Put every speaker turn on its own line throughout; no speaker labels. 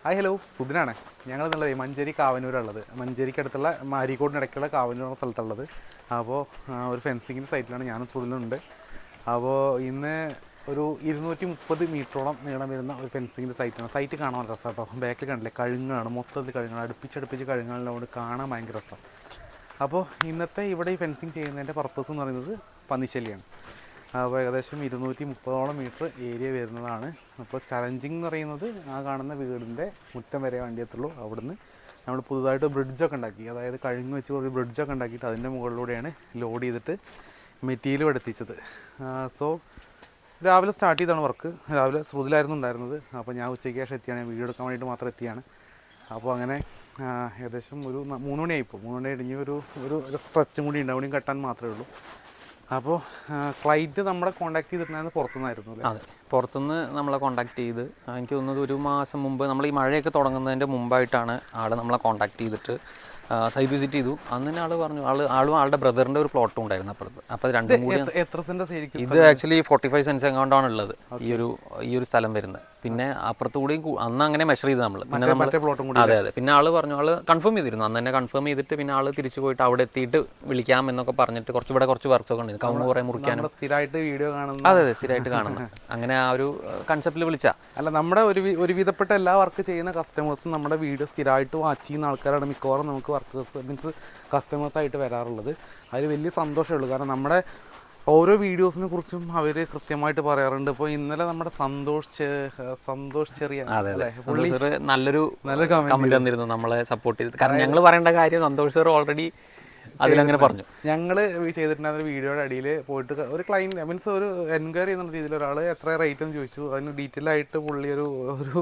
Hi hello സുധിനാണ്. ഞങ്ങളെന്നുള്ളത് മഞ്ചേരി കാവന്നൂരുള്ളത്, മഞ്ചേരിക്കടുത്തുള്ള മാരിക്കോടിനിടയ്ക്കുള്ള കാവന്നൂർ എന്ന സ്ഥലത്തുള്ളത്. അപ്പോൾ ഒരു ഫെൻസിങ്ങിൻ്റെ സൈറ്റിലാണ് ഞാനും സുധിനുണ്ട്. അപ്പോൾ ഇന്ന് ഒരു 230 മീറ്ററോളം നീളം വരുന്ന ഒരു ഫെൻസിങ്ങിൻ്റെ സൈറ്റാണ്. സൈറ്റ് കാണാൻ രസമാണ് കേട്ടോ. ബാക്കിൽ കണ്ടില്ലേ, കഴുങ്ങാണ്, മൊത്തത്തിൽ കഴുങ്ങാണ്, അടുപ്പിച്ചടുപ്പിച്ച് കഴുങ്ങാനുള്ളതുകൊണ്ട് കാണാൻ ഭയങ്കര രസമാണ്. അപ്പോൾ ഇന്നത്തെ ഇവിടെ ഈ ഫെൻസിങ് ചെയ്യുന്നതിൻ്റെ പർപ്പസ് എന്ന് പറയുന്നത് പന്നിശല്യമാണ്. അപ്പോൾ ഏകദേശം 230ഓളം മീറ്റർ ഏരിയ വരുന്നതാണ്. അപ്പോൾ ചലഞ്ചിങ് എന്ന് പറയുന്നത് ആ കാണുന്ന വീടിൻ്റെ മുറ്റം വരെ വണ്ടി എത്തുള്ളൂ. അവിടുന്ന് നമ്മൾ പുതുതായിട്ട് ബ്രിഡ്ജൊക്കെ ഉണ്ടാക്കി, അതായത് കഴിഞ്ഞ് വെച്ച് ഒരു ബ്രിഡ്ജൊക്കെ ഉണ്ടാക്കിയിട്ട് അതിൻ്റെ മുകളിലൂടെയാണ് ലോഡ് ചെയ്തിട്ട് മെറ്റീരിയൽ എടുത്തിച്ചത്. സോ രാവിലെ സ്റ്റാർട്ട് ചെയ്താണ് വർക്ക്. രാവിലെ ശ്രുതിലായിരുന്നു ഉണ്ടായിരുന്നത്. അപ്പോൾ ഞാൻ ഉച്ചയ്ക്ക് ശേഷം എത്തിയാണ്, വീഡിയോ എടുക്കാൻ വേണ്ടിയിട്ട് മാത്രം എത്തിയാണ്. അപ്പോൾ അങ്ങനെ ഏകദേശം ഒരു 3 മണിയായിപ്പോൾ. 3 മണി കഴിഞ്ഞ് ഒരു സ്ട്രെച്ചും കൂടി ഉണ്ട്, അവിടെയും കെട്ടാൻ മാത്രമേ ഉള്ളൂ. അപ്പോൾ ക്ലൈൻറ്റ് നമ്മളെ കോൺടാക്ട് ചെയ്തിട്ടുണ്ടായിരുന്നു പുറത്തുനിന്നായിരുന്നു അല്ലേ?
അതെ, പുറത്തുനിന്ന് നമ്മളെ കോൺടാക്ട് ചെയ്ത്, എനിക്ക് തോന്നുന്നത് 1 മാസം മുമ്പ്, നമ്മൾ ഈ മഴയൊക്കെ തുടങ്ങുന്നതിൻ്റെ മുമ്പായിട്ടാണ് ആൾ നമ്മളെ കോൺടാക്ട് ചെയ്തിട്ട് സൈറ്റ് വിസിറ്റ് ചെയ്തു. അന്ന് തന്നെ ആൾ പറഞ്ഞു, ആളും ആളുടെ ബ്രദറിൻ്റെ ഒരു പ്ലോട്ടും ഉണ്ടായിരുന്നു അപ്പുറത്ത്. അപ്പോൾ രണ്ടും കൂടി
എത്ര സെൻറ്റ്?
ഇത് ആക്ച്വലി 45 സെൻസ് എങ്ങാണ്ടാണ് ഉള്ളത് ഈ ഒരു സ്ഥലം വരുന്നത്. പിന്നെ അപ്പുറത്ത് കൂടി അന്ന് അങ്ങനെ മെഷർ ചെയ്ത് നമ്മൾ, പിന്നെ നമ്മൾ അതെ. പിന്നെ ആൾ പറഞ്ഞു, ആൾ കൺഫേം ചെയ്തിരുന്നു, അന്ന് തന്നെ കൺഫേം ചെയ്തിട്ട് പിന്നെ ആൾ തിരിച്ചു പോയിട്ട് അവിടെ എത്തിയിട്ട് വിളിക്കാം എന്നൊക്കെ പറഞ്ഞിട്ട് കുറച്ച് വർക്ക്സ് ഒക്കെ ഉണ്ട്, കവുങ്ങ് കുറേ മുറിക്കാനും.
സ്ഥിരമായിട്ട് വീഡിയോ കാണുന്നു.
അതെ, സ്ഥിരമായിട്ട് കാണുന്നു. അങ്ങനെ ആ ഒരു കൺസെപ്റ്റിൽ വിളിച്ചാൽ
അല്ല, നമ്മുടെ ഒരുവിധപ്പെട്ട എല്ലാ വർക്ക് ചെയ്യുന്ന കസ്റ്റമേഴ്സും നമ്മുടെ വീഡിയോ സ്ഥിരമായിട്ട് വാച്ച് ചെയ്യുന്ന ആൾക്കാരാണ് മിക്കവാറും നമുക്ക് വർക്കേഴ്സ് മീൻസ് കസ്റ്റമേഴ്സായിട്ട് വരാറുള്ളത്. അതിൽ വലിയ സന്തോഷമേ ഉള്ളൂ. കാരണം നമ്മുടെ ഓരോ വീഡിയോസിനെ കുറിച്ചും അവർ കൃത്യമായിട്ട് പറയാറുണ്ട്. ഇപ്പോൾ ഇന്നലെ നമ്മുടെ സന്തോഷ് ചെറിയ
നല്ലൊരു കമന്റ് തന്നിരുന്നു, നമ്മളെ സപ്പോർട്ട് ചെയ്ത്. കാരണം ഞങ്ങൾ പറയേണ്ട കാര്യം സന്തോഷ് സർ ഓൾറെഡി അതിലങ്ങനെ പറഞ്ഞു.
ഞങ്ങൾ ചെയ്തിട്ടുണ്ടായിരുന്ന വീഡിയോയുടെ അടിയിൽ പോയിട്ട് ഒരു ക്ലൈൻറ്റ് മീൻസ് ഒരു എൻക്വയറി ചെയ്യുന്ന രീതിയിൽ ഒരാൾ എത്ര റേറ്റ് എന്ന് ചോദിച്ചു. അതിന് ഡീറ്റെയിൽ ആയിട്ട് പുള്ളി ഒരു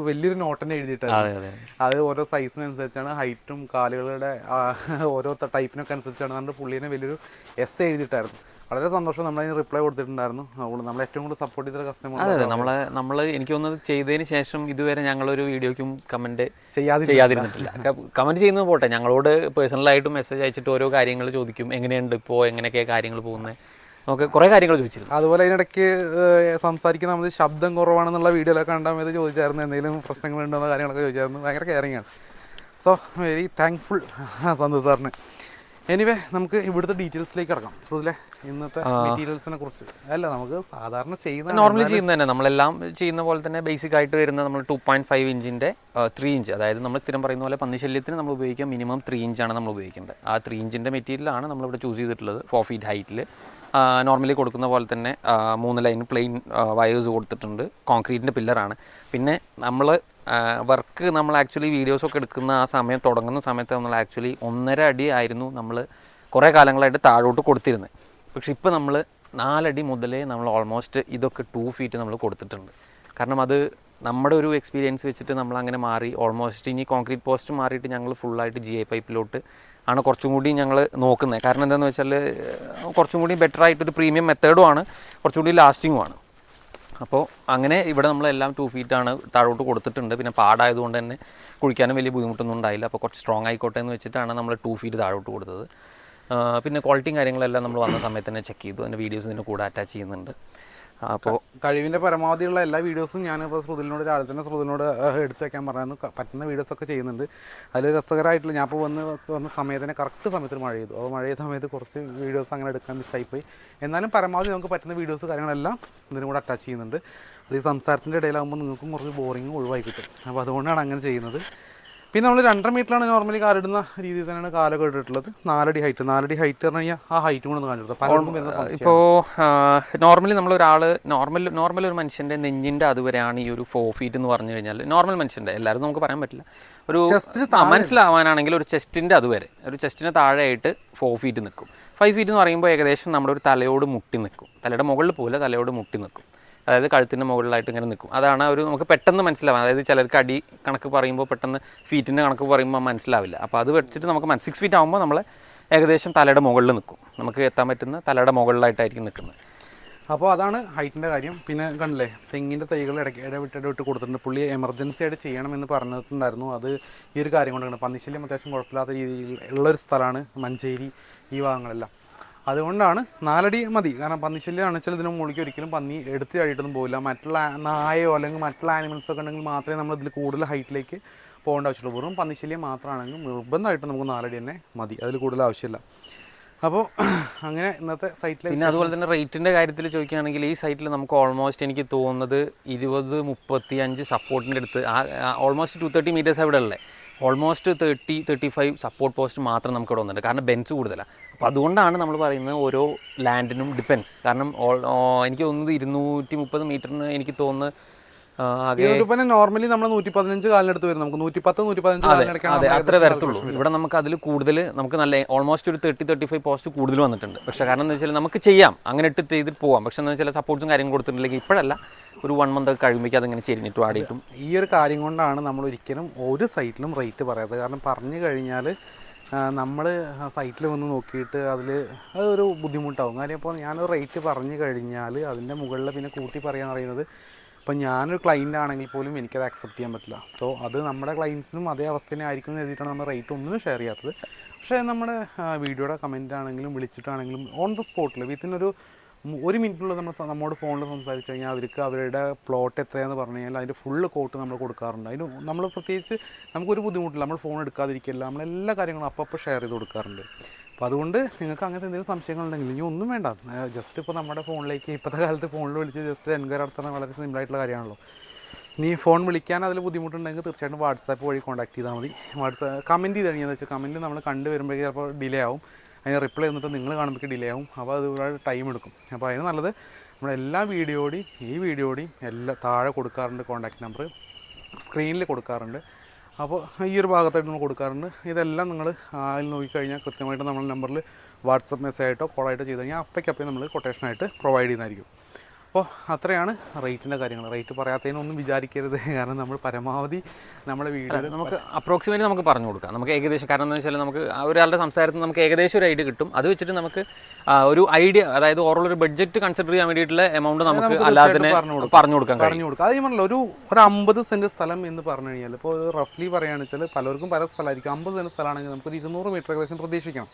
വലിയൊരു നോട്ട് തന്നെ എഴുതിയിട്ടാണ്. അത് ഓരോ സൈസിനനുസരിച്ചാണ്, ഹൈറ്റും കാലുകളുടെ ഓരോ ടൈപ്പിനൊക്കെ അനുസരിച്ചാണ്. അതുകൊണ്ട് പുള്ളീനെ വലിയൊരു എസ് എഴുതിയിട്ടായിരുന്നു. വളരെ സന്തോഷം. നമ്മളതിന് റിപ്ലൈ കൊടുത്തിട്ടുണ്ടായിരുന്നു. നമ്മൾ ഏറ്റവും കൂടുതൽ സപ്പോർട്ട് ചെയ്ത കസ്റ്റമർ.
അതെ, നമ്മൾ എനിക്ക് തോന്നുന്നത് ചെയ്തതിന് ശേഷം ഇതുവരെ ഞങ്ങളൊരു വീഡിയോയ്ക്കും കമൻറ്റ് ചെയ്യാതിരുന്നിട്ടില്ല. കമൻറ്റ് ചെയ്യുന്നത് പോട്ടെ, ഞങ്ങളോട് പേഴ്സണലായിട്ട് മെസ്സേജ് അയച്ചിട്ട് ഓരോ കാര്യങ്ങൾ ചോദിക്കും, എങ്ങനെയുണ്ട് ഇപ്പോൾ, എങ്ങനെയൊക്കെയാണ് കാര്യങ്ങൾ പോകുന്നത്, നമുക്ക് കുറേ കാര്യങ്ങൾ ചോദിച്ചിരുന്നു.
അതുപോലെ അതിനിടയ്ക്ക് സംസാരിക്കുന്ന നമ്മൾ ശബ്ദം കുറവാണെന്നുള്ള വീഡിയോയിലൊക്കെ കണ്ടാൽ ഇത് ചോദിച്ചായിരുന്നു, എന്തെങ്കിലും പ്രശ്നങ്ങളുണ്ടോ എന്ന കാര്യങ്ങളൊക്കെ ചോദിച്ചായിരുന്നു. ഭയങ്കര കെയറിങ് ആണ്. സോ വെരി താങ്ക്ഫുൾ സന്തോഷ് സാറിന്. എനിവേ, നമുക്ക് ഇവിടുത്തെ ഡീറ്റെയിൽസിലേക്ക് ഇറങ്ങാം. ശ്രുതിലെ ഇന്നത്തെ മെറ്റീരിയൽസിനെ കുറിച്ച് അല്ല, നമുക്ക് സാധാരണ
നോർമലി ചെയ്യുന്ന തന്നെ, നമ്മളെല്ലാം ചെയ്യുന്ന പോലെ തന്നെ ബേസിക് ആയിട്ട് വരുന്ന നമ്മൾ 2.5 ഇഞ്ചിൻ്റെ 3 ഇഞ്ച്, അതായത് നമ്മൾ സ്ഥിരം പറയുന്ന പോലെ പന്നിശല്യത്തിന് നമ്മൾ ഉപയോഗിക്കാം മിനിമം 3 ഇഞ്ചാണ് നമ്മൾ ഉപയോഗിക്കേണ്ടത്. ആ 3 ഇഞ്ചിൻ്റെ മെറ്റീരിയലാണ് നമ്മളിവിടെ ചൂസ് ചെയ്തിട്ടുള്ളത്. 4 ഫീറ്റ് ഹൈറ്റിൽ നോർമലി കൊടുക്കുന്ന പോലെ തന്നെ 3 ലൈൻ പ്ലെയിൻ വയേഴ്സ് കൊടുത്തിട്ടുണ്ട്. കോൺക്രീറ്റിൻ്റെ പില്ലറാണ്. പിന്നെ നമ്മൾ വർക്ക് നമ്മൾ ആക്ച്വലി വീഡിയോസൊക്കെ എടുക്കുന്ന ആ സമയം, തുടങ്ങുന്ന സമയത്ത് നമ്മൾ ആക്ച്വലി 1.5 അടി ആയിരുന്നു നമ്മൾ കുറേ കാലങ്ങളായിട്ട് താഴോട്ട് കൊടുത്തിരുന്നത്. പക്ഷെ ഇപ്പോൾ നമ്മൾ 4 അടി മുതലേ നമ്മൾ ഓൾമോസ്റ്റ് ഇതൊക്കെ 2 ഫീറ്റ് നമ്മൾ കൊടുത്തിട്ടുണ്ട്. കാരണം അത് നമ്മുടെ ഒരു എക്സ്പീരിയൻസ് വെച്ചിട്ട് നമ്മൾ അങ്ങനെ മാറി. ഓൾമോസ്റ്റ് ഇനി കോൺക്രീറ്റ് പോസ്റ്റ് മാറിയിട്ട് ഞങ്ങൾ ഫുള്ളായിട്ട് GI പൈപ്പിലോട്ട് ആണ് കുറച്ചും കൂടി ഞങ്ങൾ നോക്കുന്നത്. കാരണം എന്താണെന്ന് വെച്ചാൽ കുറച്ചും കൂടി ബെറ്റർ ആയിട്ടൊരു പ്രീമിയം മെത്തേഡുമാണ്, കുറച്ചും കൂടി ലാസ്റ്റിങ്ങുമാണ്. അപ്പോൾ അങ്ങനെ ഇവിടെ നമ്മളെല്ലാം 2 ഫീറ്റാണ് താഴോട്ട് കൊടുത്തിട്ടുണ്ട്. പിന്നെ പാടായതുകൊണ്ട് തന്നെ കുഴിക്കാനും വലിയ ബുദ്ധിമുട്ടൊന്നും ഉണ്ടായില്ല. അപ്പോൾ കുറച്ച് സ്ട്രോങ് ആയിക്കോട്ടെ എന്ന് വെച്ചിട്ടാണ് നമ്മൾ 2 ഫീറ്റ് താഴോട്ട് കൊടുത്തത്. പിന്നെ ക്വാളിറ്റിയും കാര്യങ്ങളെല്ലാം നമ്മൾ വന്ന സമയത്ത് തന്നെ ചെക്ക് ചെയ്തു. അതിൻ്റെ വീഡിയോസ് ഇതിൻ്റെ കൂടെ അറ്റാച്ച് ചെയ്യുന്നുണ്ട്. അപ്പോൾ
കഴിവിൻ്റെ പരമാവധിയുള്ള എല്ലാ വീഡിയോസും ഞാനിപ്പോൾ ശ്രുതിനോട് രാവിലെ തന്നെ എടുത്ത് വയ്ക്കാൻ പറഞ്ഞു. പറ്റുന്ന വീഡിയോസൊക്കെ ചെയ്യുന്നുണ്ട്. അതിൽ രസകരമായിട്ടുള്ള ഞാൻ ഇപ്പോൾ വന്ന സമയത്തിന് കറക്റ്റ് സമയത്തിന് മഴ ചെയ്തു. അപ്പോൾ മഴ ചെയ്ത സമയത്ത് കുറച്ച് വീഡിയോസ് അങ്ങനെ എടുക്കാൻ മിസ്സായിപ്പോയി. എന്നാലും പരമാവധി നമുക്ക് പറ്റുന്ന വീഡിയോസ് കാര്യങ്ങളെല്ലാം ഇതിനും കൂടെ അറ്റാച്ച് ചെയ്യുന്നുണ്ട്. അത് ഈ സംസാരത്തിൻ്റെ ഇടയിലാകുമ്പോൾ നിങ്ങൾക്കും കുറച്ച് ബോറിങ്ങും ഒഴിവായി കിട്ടും. അപ്പോൾ അതുകൊണ്ടാണ് അങ്ങനെ ചെയ്യുന്നത്. പിന്നെ നമ്മൾ 2.5 മീറ്ററിലാണ് നോർമലി കാലിടുന്ന രീതിയിൽ തന്നെയാണ് കാലൊക്കെ ഇട്ടിട്ടുള്ളത്. 4 അടി ഹൈറ്റ് പറഞ്ഞു കഴിഞ്ഞാൽ ആ ഹൈറ്റും കൂടെ ഒന്ന് കാണിച്ചെടുത്തത് പലർക്കും വരുന്ന.
ഇപ്പോൾ നോർമലി നോർമൽ ഒരു മനുഷ്യൻ്റെ നെഞ്ചിൻ്റെ അതുവരെയാണ് ഈ ഒരു 4 ഫീറ്റ് എന്ന് പറഞ്ഞു കഴിഞ്ഞാൽ. നോർമൽ മനുഷ്യൻ്റെ, എല്ലാവരും നമുക്ക് പറയാൻ പറ്റില്ല, ഒരു മനസ്സിലാവാനാണെങ്കിൽ ഒരു ചെസ്റ്റിൻ്റെ അതുവരെ, ഒരു ചെസ്റ്റിന് താഴെയായിട്ട് 4 ഫീറ്റ് നിൽക്കും. 5 ഫീറ്റ് എന്ന് പറയുമ്പോൾ ഏകദേശം നമ്മുടെ ഒരു തലയോട് മുട്ടി നിൽക്കും. തലയുടെ മുകളിൽ പോലെ തലയോട് മുട്ടി നിൽക്കും. അതായത് കഴുത്തിൻ്റെ മുകളിലായിട്ട് ഇങ്ങനെ നിൽക്കും. അതാണ് ഒരു നമുക്ക് പെട്ടെന്ന് മനസ്സിലാവാം. അതായത് ചിലർക്ക് അടി കണക്ക് പറയുമ്പോൾ പെട്ടെന്ന് ഫീറ്റിൻ്റെ കണക്ക് പറയുമ്പോൾ മനസ്സിലാവില്ല. അപ്പോൾ അത് വെച്ചിട്ട് നമുക്ക് 6 ഫീറ്റ് ആകുമ്പോൾ നമ്മൾ ഏകദേശം തലയുടെ മുകളിൽ നിൽക്കും. നമുക്ക് എത്താൻ പറ്റുന്ന തലയുടെ മുകളിലായിട്ടായിരിക്കും നിൽക്കുന്നത്.
അപ്പോൾ അതാണ് ഹൈറ്റിൻ്റെ കാര്യം. പിന്നെ കണ്ടില്ലേ, തെങ്ങിൻ്റെ തൈകൾ ഇടവിട്ട് കൊടുത്തിട്ടുണ്ട്. പുള്ളി എമർജൻസി ആയിട്ട് ചെയ്യണമെന്ന് പറഞ്ഞിട്ടുണ്ടായിരുന്നു. അത് ഈ ഒരു കാര്യം കൊണ്ടാണ്. പന്നിശല്യം അത്യാവശ്യം കുഴപ്പമില്ലാത്ത രീതിയിൽ ഉള്ളൊരു സ്ഥലമാണ് മഞ്ചേരി, ഈ ഭാഗങ്ങളെല്ലാം. അതുകൊണ്ടാണ് 4 അടി മതി. കാരണം പന്നിശല്യമാണ് വെച്ചാൽ ഇതിന് മുകളിലേക്ക് ഒരിക്കലും പന്നി എടുത്ത് ചാടിയിട്ടൊന്നും പോകില്ല. മറ്റുള്ള നായയോ അല്ലെങ്കിൽ മറ്റുള്ള ആനിമൽസൊക്കെ ഉണ്ടെങ്കിൽ മാത്രമേ നമ്മൾ ഇതിൽ കൂടുതൽ ഹൈറ്റിലേക്ക് പോകേണ്ട ആവശ്യമുള്ളൂ. വെറും പന്നിശല്യം മാത്രമാണെങ്കിൽ നിർബന്ധമായിട്ടും നമുക്ക് 4 അടി തന്നെ മതി, അതിൽ കൂടുതൽ ആവശ്യമില്ല. അപ്പോൾ അങ്ങനെ ഇന്നത്തെ സൈറ്റിൽ.
പിന്നെ അതുപോലെ തന്നെ റേറ്റിൻ്റെ കാര്യത്തിൽ ചോദിക്കുകയാണെങ്കിൽ ഈ സൈറ്റിൽ നമുക്ക് ഓൾമോസ്റ്റ് എനിക്ക് തോന്നുന്നത് 20-35 സപ്പോർട്ടിൻ്റെ അടുത്ത് ഓൾമോസ്റ്റ് 230 മീറ്റേഴ്സ് അവിടെ ഉള്ളത്. ഓൾമോസ്റ്റ് 30-35 സപ്പോർട്ട് പോസ്റ്റ് മാത്രം നമുക്ക് ഇവിടെ വന്നിട്ടുണ്ട്. കാരണം ബെൻസ് കൂടുതലാണ്. അപ്പോൾ അതുകൊണ്ടാണ് നമ്മൾ പറയുന്നത് ഓരോ ലാൻഡിനും ഡിപ്പെൻസ്. കാരണം എനിക്ക് തോന്നുന്നത് 230 മീറ്ററിന് എനിക്ക് തോന്നുന്നത്
നോർമലി നമ്മൾ 115 കാലിനടുത്ത് വരും. നമുക്ക് 110-115 കാലിനടക്കാണ്.
അതെ, അത്ര വരത്തുള്ളൂ. ഇവിടെ നമുക്ക് അതിൽ കൂടുതൽ നമുക്ക് നല്ല ഓൾമോസ്റ്റ് ഒരു 30-35 പോസ്റ്റ് കൂടുതൽ വന്നിട്ടുണ്ട്. പക്ഷേ കാരണം എന്താ വെച്ചാൽ നമുക്ക് ചെയ്യാം, അങ്ങനെ ഇട്ട് ചെയ്തിട്ട് പോവാം. പക്ഷേ എന്താ വെച്ചാൽ സപ്പോർട്ട്സും കാര്യങ്ങളും കൊടുത്തിട്ടില്ലെങ്കിൽ ഇപ്പോഴല്ല, ഒരു 1 മന്ത് ഒക്കെ കഴിയുമ്പോൾ അതിങ്ങനെ ചെരിഞ്ഞിട്ടും ആടിയിട്ടും.
ഈ ഒരു കാര്യം കൊണ്ടാണ് നമ്മൾ ഒരിക്കലും ഒരു സൈറ്റിലും റേറ്റ് പറയാത്തത്. കാരണം പറഞ്ഞു കഴിഞ്ഞാൽ നമ്മൾ സൈറ്റിൽ വന്ന് നോക്കിയിട്ട് അതൊരു ബുദ്ധിമുട്ടാവും. കാര്യം ഇപ്പോൾ ഞാനൊരു റേറ്റ് പറഞ്ഞു കഴിഞ്ഞാൽ അതിൻ്റെ മുകളിൽ പിന്നെ കൂട്ടി പറയാന്ന് പറയുന്നത്, ഇപ്പം ഞാനൊരു ക്ലൈൻ്റ് ആണെങ്കിൽ പോലും എനിക്കത് അക്സെപ്റ്റ് ചെയ്യാൻ പറ്റില്ല. സോ അത് നമ്മുടെ ക്ലയൻസിനും അതേ അവസ്ഥ തന്നെ ആയിരിക്കും എന്ന് എഴുതിയിട്ടാണ് നമ്മൾ റേറ്റ് ഒന്നും ഷെയർ ചെയ്യാത്തത്. പക്ഷേ നമ്മുടെ വീഡിയോയുടെ കമൻ്റ് ആണെങ്കിലും വിളിച്ചിട്ടാണെങ്കിലും ഓൺ ദ സ്പോട്ടിൽ വിത്തിനൊരു 1 മിനിറ്റുള്ള നമ്മോട് ഫോണിൽ സംസാരിച്ച് കഴിഞ്ഞാൽ അവർക്ക് അവരുടെ പ്ലോട്ട് എത്രയാണെന്ന് പറഞ്ഞു കഴിഞ്ഞാൽ അതിൻ്റെ ഫുള്ള് കോട്ട് നമ്മൾ കൊടുക്കാറുണ്ട്. അതിന് നമ്മൾ പ്രത്യേകിച്ച് നമുക്കൊരു ബുദ്ധിമുട്ടില്ല, നമ്മൾ ഫോൺ എടുക്കാതിരിക്കില്ല, നമ്മളെല്ലാ കാര്യങ്ങളും അപ്പോൾ ഷെയർ ചെയ്ത് കൊടുക്കാറുണ്ട്. അപ്പോൾ അതുകൊണ്ട് നിങ്ങൾക്ക് അങ്ങനത്തെ എന്തെങ്കിലും സംശയങ്ങളുണ്ടെങ്കിൽ ഇനി ഒന്നും വേണ്ട, ജസ്റ്റ് ഇപ്പോൾ നമ്മുടെ ഫോണിലേക്ക് ഇപ്പോഴത്തെ കാലത്ത് ഫോണിൽ വിളിച്ച് ജസ്റ്റ് എൻക്വയറി നടത്തുന്ന വളരെ സിമ്പിളായിട്ടുള്ള കാര്യമാണല്ലോ. നീ ഫോൺ വിളിക്കാൻ അതിൽ ബുദ്ധിമുട്ടുണ്ടെങ്കിൽ തീർച്ചയായിട്ടും വാട്സാപ്പ് വഴി കോൺടാക്ട് ചെയ്താൽ മതി. കമൻറ്റ് ചെയ്ത് കഴിഞ്ഞാൽ വെച്ചാൽ കമൻറ്റ് നമ്മൾ കണ്ടു വരുമ്പോഴേക്കും ചിലപ്പോൾ ഡിലേ ആവും, അതിന് റിപ്ലൈ തന്നിട്ട് നിങ്ങൾ കാണുമ്പോഴേക്ക് ഡിലേ ആവും. അപ്പോൾ അത് ഒരുപാട് ടൈം എടുക്കും. അപ്പോൾ അതിന് നല്ലത് നമ്മളെല്ലാ ഈ വീഡിയോയുടെയും എല്ലാം താഴെ കൊടുക്കാറുണ്ട്, കോൺടാക്ട് നമ്പർ സ്ക്രീനിൽ കൊടുക്കാറുണ്ട്. അപ്പോൾ ഈ ഒരു ഭാഗത്തായിട്ട് നമ്മൾ കൊടുക്കാറുണ്ട്. ഇതെല്ലാം നിങ്ങൾ അതിൽ നോക്കിക്കഴിഞ്ഞാൽ കൃത്യമായിട്ട് നമ്മൾ നമ്പറിൽ വാട്സപ്പ് മെസ്സേജായിട്ടോ കോളായിട്ടോ ചെയ്ത് കഴിഞ്ഞാൽ അപ്പയ്ക്കപ്പേ നമ്മൾ കൊട്ടേഷനായിട്ട് പ്രൊവൈഡ് ചെയ്യുന്നതായിരിക്കും. അപ്പോൾ അത്രയാണ് റേറ്റിൻ്റെ കാര്യങ്ങൾ. റേറ്റ് പറയാത്തതിനൊന്നും വിചാരിക്കരുത്. കാരണം നമ്മൾ പരമാവധി നമ്മളെ വീഡിയോ
നമുക്ക് അപ്രോക്സിമേറ്റ് നമുക്ക് പറഞ്ഞു കൊടുക്കാം. നമുക്ക് ഏകദേശം, കാരണം എന്താ വെച്ചാൽ നമുക്ക് ഒരാളുടെ സംസാരത്തിൽ നമുക്ക് ഏകദേശം ഒരു ഐഡിയ കിട്ടും. അത് വെച്ചിട്ട് നമുക്ക് ഒരു ഐഡിയ, അതായത് ഓവറോൾ ഒരു ബഡ്ജറ്റ് കൺസിഡർ ചെയ്യാൻ വേണ്ടിയിട്ടുള്ള എമൗണ്ട് നമുക്ക് അല്ലാതെ തന്നെ പറഞ്ഞു കൊടുക്കാം.
അത് ഞാൻ പറഞ്ഞല്ലോ, ഒരു 50 സെൻറ്റ് സ്ഥലം എന്ന് പറഞ്ഞു കഴിഞ്ഞാൽ ഇപ്പോൾ റഫ്ലി പറയുകയാണെന്ന് വെച്ചാൽ പലർക്കും പല സ്ഥലമായിരിക്കും. 50 സെൻറ്റ് സ്ഥലമാണെങ്കിൽ നമുക്കൊരു 200 മീറ്റർ ഏകദേശം പ്രതീക്ഷിക്കണം.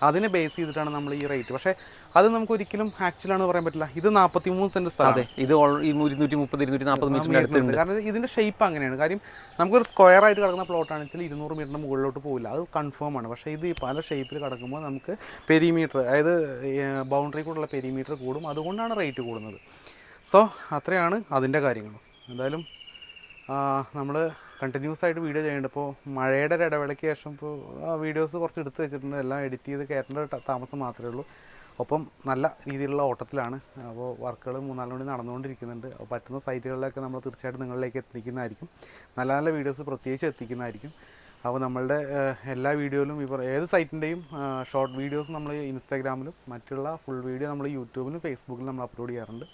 അതിനെ ബേസ് ചെയ്തിട്ടാണ് നമ്മൾ ഈ റേറ്റ്. പക്ഷേ അത് നമുക്ക് ഒരിക്കലും ആക്ച്വലാണെന്ന് പറയാൻ പറ്റില്ല. ഇത് 43 സെൻറ്റ് സ്ഥലം,
ഇത് 230-240 മീറ്റർ.
കാരണം ഇതിൻ്റെ ഷേപ്പ് അങ്ങനെയാണ്. കാര്യം നമുക്കൊരു സ്ക്വയർ ആയിട്ട് കിടക്കുന്ന പ്ലോട്ടാണെന്ന് വെച്ചാൽ 200 മീറ്ററിന് മുകളിലോട്ട് പോകില്ല, അത് കൺഫേം ആണ്. പക്ഷേ ഇത് പല ഷേപ്പിൽ കിടക്കുമ്പോൾ നമുക്ക് പെരിമീറ്റർ, അതായത് ബൗണ്ടറി കൂടുള്ള പെരിമീറ്റർ കൂടും, അതുകൊണ്ടാണ് റേറ്റ് കൂടുന്നത്. സോ അത്രയാണ് അതിൻ്റെ കാര്യങ്ങൾ. എന്തായാലും നമ്മൾ കണ്ടിന്യൂസ് ആയിട്ട് വീഡിയോ ചെയ്യുന്നുണ്ട്. ഇപ്പോൾ മഴയുടെ ഒരു ഇടവേളയ്ക്ക് ശേഷം ഇപ്പോൾ വീഡിയോസ് കുറച്ച് എടുത്ത് വെച്ചിട്ടുണ്ട്. എല്ലാം എഡിറ്റ് ചെയ്ത് കയറ്റേണ്ട താമസം മാത്രമേ ഉള്ളൂ. ഒപ്പം നല്ല രീതിയിലുള്ള ഓട്ടത്തിലാണ്. അപ്പോൾ വർക്കുകൾ 3-4 മണി നടന്നുകൊണ്ടിരിക്കുന്നുണ്ട്. അപ്പോൾ പറ്റുന്ന സൈറ്റുകളിലൊക്കെ നമ്മൾ തീർച്ചയായിട്ടും നിങ്ങളിലേക്ക് എത്തിക്കുന്നതായിരിക്കും. നല്ല നല്ല വീഡിയോസ് പ്രത്യേകിച്ച് എത്തിക്കുന്നതായിരിക്കും. അപ്പോൾ നമ്മളുടെ എല്ലാ വീഡിയോയിലും ഇപ്പോൾ ഏത് സൈറ്റിൻ്റെയും ഷോർട്ട് വീഡിയോസ് നമ്മൾ ഇൻസ്റ്റാഗ്രാമിലും മറ്റുള്ള ഫുൾ വീഡിയോ നമ്മൾ യൂട്യൂബിലും ഫേസ്ബുക്കിലും നമ്മൾ അപ്ലോഡ് ചെയ്യാറുണ്ട്.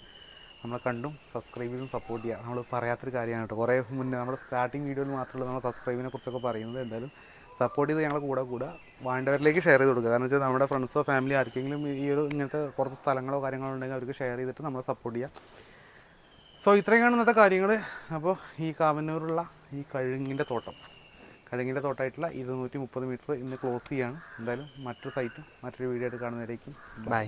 നമ്മളെ കണ്ടും സബ്സ്ക്രൈബ് ചെയ്തും സപ്പോർട്ട് ചെയ്യുക. നമ്മൾ പറയാത്തൊരു കാര്യമാണ് കേട്ടോ. കുറേ മുന്നേ നമ്മുടെ സ്റ്റാർട്ടിങ് വീഡിയോയിൽ മാത്രമല്ല നമ്മൾ സബ്സ്ക്രൈബിനെ കുറിച്ചൊക്കെ പറയുന്നത്. എന്തായാലും സപ്പോർട്ട് ചെയ്ത് ഞങ്ങൾ കൂടെ വേണ്ടവരിലേക്ക് ഷെയർ ചെയ്ത് കൊടുക്കുക. കാരണം വെച്ചാൽ നമ്മുടെ ഫ്രണ്ട്സോ ഫാമിലി ആർക്കെങ്കിലും ഈ ഒരു ഇങ്ങനത്തെ കുറച്ച് സ്ഥലങ്ങളോ കാര്യങ്ങളോ ഉണ്ടെങ്കിൽ അവർക്ക് ഷെയർ ചെയ്തിട്ട് നമ്മളെ സപ്പോർട്ട് ചെയ്യുക. സോ ഇത്രയാണ് ഇന്നത്തെ കാര്യങ്ങൾ. അപ്പോൾ ഈ കാവന്നൂരുള്ള ഈ കഴുങ്ങിൻ്റെ തോട്ടമായിട്ടുള്ള 230 മീറ്റർ ഇന്ന് ക്ലോസ് ചെയ്യുകയാണ്. എന്തായാലും മറ്റൊരു സൈറ്റും മറ്റൊരു വീഡിയോ ആയിട്ട് കാണുന്നവരേക്കും ബൈ.